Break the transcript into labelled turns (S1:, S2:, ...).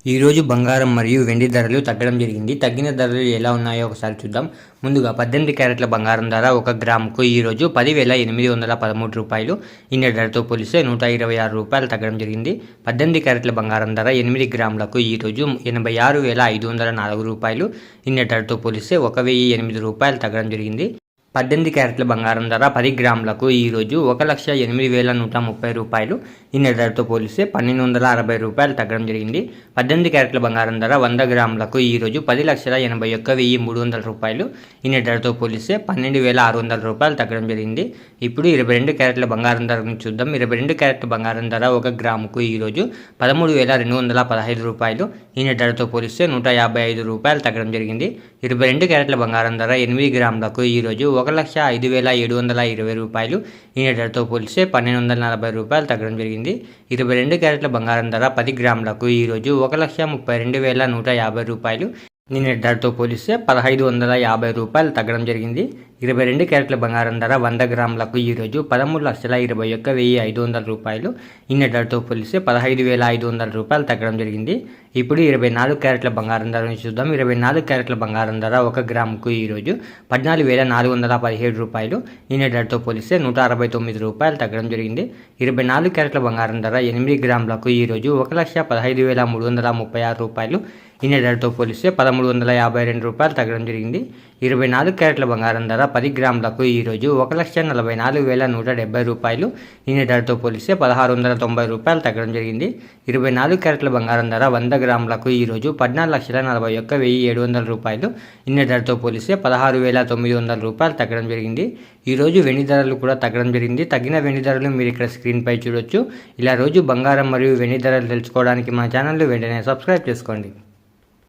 S1: ఈరోజు బంగారం మరియు వెండి ధరలు తగ్గడం జరిగింది. తగ్గిన ధరలు ఎలా ఉన్నాయో ఒకసారి చూద్దాం. ముందుగా 18 క్యారెట్ల బంగారం ధర 1 గ్రాముకు ఈరోజు 10,813 రూపాయలు. నిన్న ధరతో పోలిస్తే 126 రూపాయలు తగ్గడం జరిగింది. 18 క్యారెట్ల బంగారం ధర 8 గ్రాములకు ఈరోజు 86,504 రూపాయలు. నిన్న ధరతో పోలిస్తే 1,008 రూపాయలు తగ్గడం జరిగింది. 18 క్యారెట్ల బంగారం ధర 10 గ్రాములకు ఈరోజు 1,08,130 రూపాయలు. నిన్న ధరతో పోలిస్తే 1,260 రూపాయలు తగ్గడం జరిగింది. 18 క్యారెట్ల బంగారం ధర 100 గ్రాములకు ఈరోజు 10,81,300 రూపాయలు. నిన్న ధరతో పోలిస్తే 12,600 రూపాయలు తగ్గడం జరిగింది. ఇప్పుడు 22 క్యారెట్ల బంగారం ధర గురించి చూద్దాం. 22 క్యారెట్ల బంగారం ధర 1 గ్రాముకు ఈరోజు 13,215 రూపాయలు. నిన్న ధరతో పోలిస్తే 155 రూపాయలు తగ్గడం జరిగింది. 22 క్యారెట్ల బంగారం ధర 8 గ్రాములకు ఈరోజు 1,05,720 రూపాయలు. నిన్న ధరతో పోలిస్తే 1,240 రూపాయలు తగ్గడం జరిగింది. 22 క్యారెట్ల బంగారం ధర 10 గ్రాములకు ఈరోజు 1,32,150 రూపాయలు. నిన్న ధరతో పోలిస్తే 1,550 రూపాయలు తగ్గడం జరిగింది. 22 క్యారెట్ల బంగారం ధర 100 గ్రాములకు ఈరోజు 13,21,500 రూపాయలు. నిన్న ధరతో పోలిస్తే 15,500 రూపాయలు తగ్గడం జరిగింది. ఇప్పుడు 24 క్యారెట్ల బంగారం ధరను చూద్దాం. 24 క్యారెట్ల బంగారం ధర 1 గ్రాముకు ఈరోజు 14,417 రూపాయలు. నిన్న ధరతో పోలిస్తే 169 రూపాయలు తగ్గడం జరిగింది. 24 క్యారెట్ల బంగారం ధర 8 గ్రాములకు ఈరోజు 1,15,336 రూపాయలు. నిన్న ధరతో పోలిస్తే 1,352 రూపాయలు తగ్గడం జరిగింది. 24 క్యారెట్ల బంగారం ధర 10 గ్రాములకు ఈరోజు 1,44,170 రూపాయలు. నిన్న ధరతో పోలిస్తే 1,690 రూపాయలు తగ్గడం జరిగింది. 24 క్యారెట్ల బంగారం ధర 100 గ్రాములకు ఈరోజు 14,41,700 రూపాయలు. నిన్న ధరతో పోలిస్తే 16,900 రూపాయలు తగ్గడం జరిగింది. ఈరోజు వెండి ధరలు కూడా తగ్గడం జరిగింది. తగ్గిన వెండి ధరలు మీరు ఇక్కడ స్క్రీన్పై చూడొచ్చు. ఇలా రోజు బంగారం మరియు వెండి ధరలు తెలుసుకోవడానికి మా ఛానల్ని వెంటనే సబ్స్క్రైబ్ చేసుకోండి.